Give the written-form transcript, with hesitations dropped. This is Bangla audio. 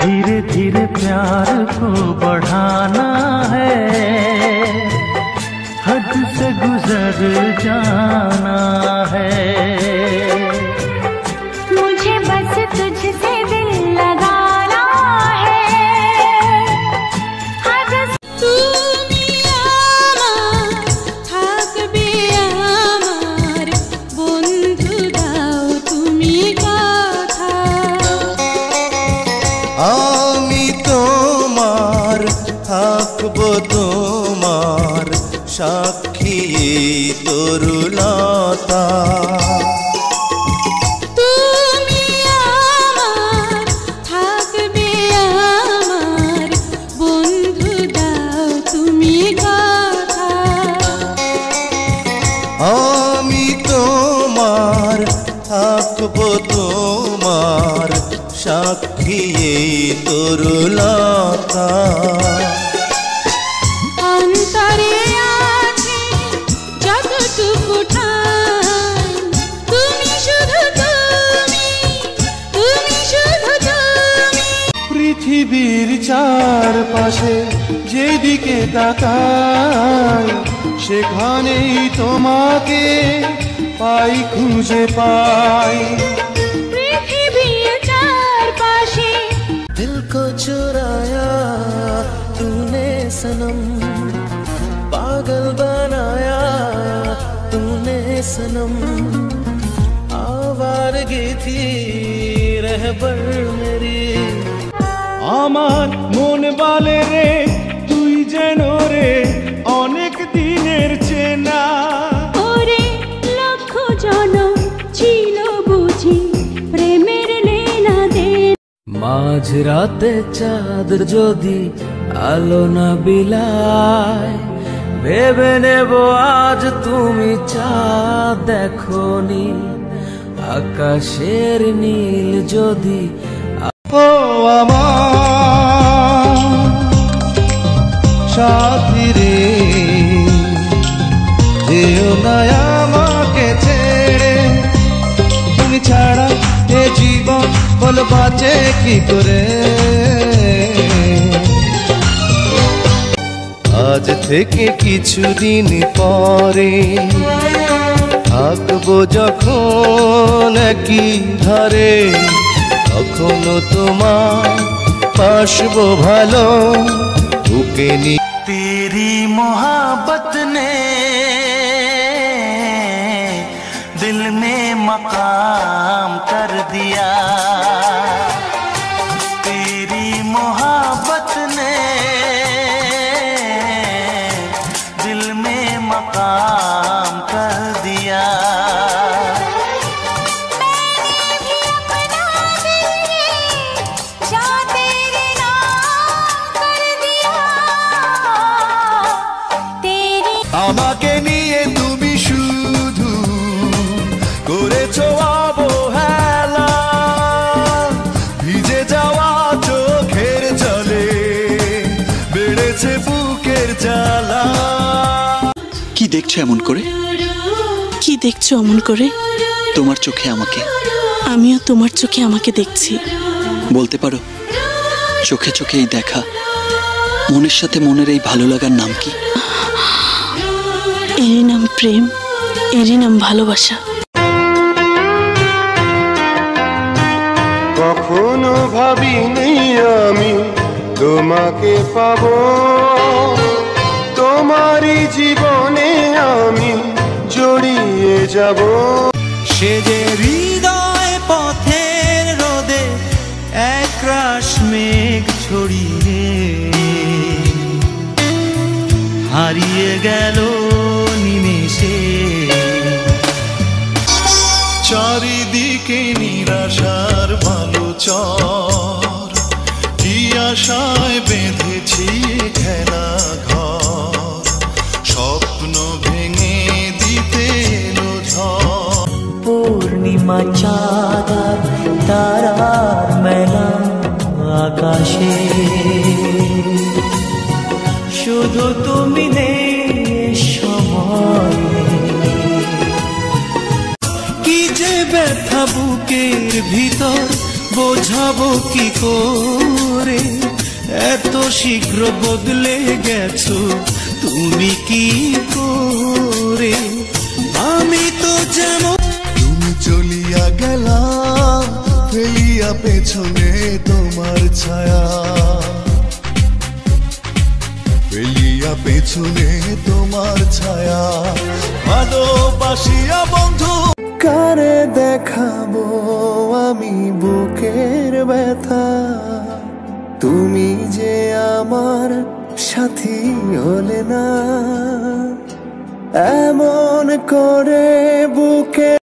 धीरे धीरे प्यार को बढ़ाना है, हद से गुजर जाना है। मुझे बस तुझसे दिल लगाना है, हद তুমি আমার থাকবে আমার বন্ধু দাও তুমি কথা। আমি তোমার থাকবো তোমার সাক্ষী তরুলতা। তুমি আমার থাকবে আমার বন্ধু দাও তুমি কথা। আমি তোমার থাকবো তোমার সাক্ষী তরুলতা। অন্তরে আছে যতটুকু ঠাই তুমি শুধু তুমি, তুমি শুধু তুমি। পৃথিবীর চারপাশে যেদিকে তাকাই সেখানেই তোমাকে পাই, খুঁজে পাই। পৃথিবীর চারপাশে दिल को चुराया तूने सनम, पागल बनाया तूने सनम। आवारगी थी रहबर मेरी। আমার মন বলে রে তুই যেন রে অনেক দিনের চেনা। ওরে লক্ষ জনম ছিল বুঝি প্রেমের লেনা দেনা। মাঝরাতে চাঁদ যদি আলো না বিলায়, ভেবে নেব আজ তুমি চাঁদ দেখোনি। আকাশের নীল যদি ও আমার সাথী রে, যেও না আমাকে ছেড়ে। তুমি ছাড়া এ জীবন বল বাঁচে কি করে। আজ থেকে কিছুদিন পরে থাকবো যখন একই ধারে, কখনো তোমার পাশবো ভালো বুকে নি। तेरी मोहब्बत ने दिल में मकाम कर दिया। तेरी मोहब्बत ने दिल में मकाम कर दिया। আমাকে নিয়ে তুমি শুধু করেছো অবহেলা, ভিজে যাওয়া চোখের জলে বেড়েছে বুকের জ্বালা। কি দেখছো এমন করে? কি দেখছো অমন করে? তোমার চোখে আমাকে, আমিও তোমার চোখে আমাকে দেখছি। বলতে পারো চোখে চোখে এই দেখা, মনের সাথে মনের এই ভালো লাগার নাম কি? এরই নাম প্রেম, এরই নাম ভালোবাসা। কখনো ভাবিনি আমি তোমাকে পাবো, তোমারই জীবনে আমি জড়িয়ে যাব। সে যে হৃদয় পথের রোদে একরাশ মেঘ ছড়িয়ে হারিয়ে গেল নিমেষে। চারিদিকে নিরাশার ভালো চর, কি আশায় বেঁধেছি খেলা ঘর, স্বপ্ন ভেঙে দিতে এলো ঝড়। পূর্ণিমা চাঁদ তারার মেলা আকাশে, শুধু তুমি নেই সময়ে। কি যে ব্যথা বুকের ভিতর বোঝাবো কি করে এত শীঘ্র বদলে গেছো তুমি কি করে আমি তো যেমন তুমি চলিয়া গেলা ফেলিয়া পেছনে তোমার ছায়া ফেলিয়া পেছনে তোমার ছায়া ভালোবাসিয়া বন্ধু কারে দেখাবো আমি বুকের ব্যথা তুমি যে আমার সাথী হলে না এমন করে বুকে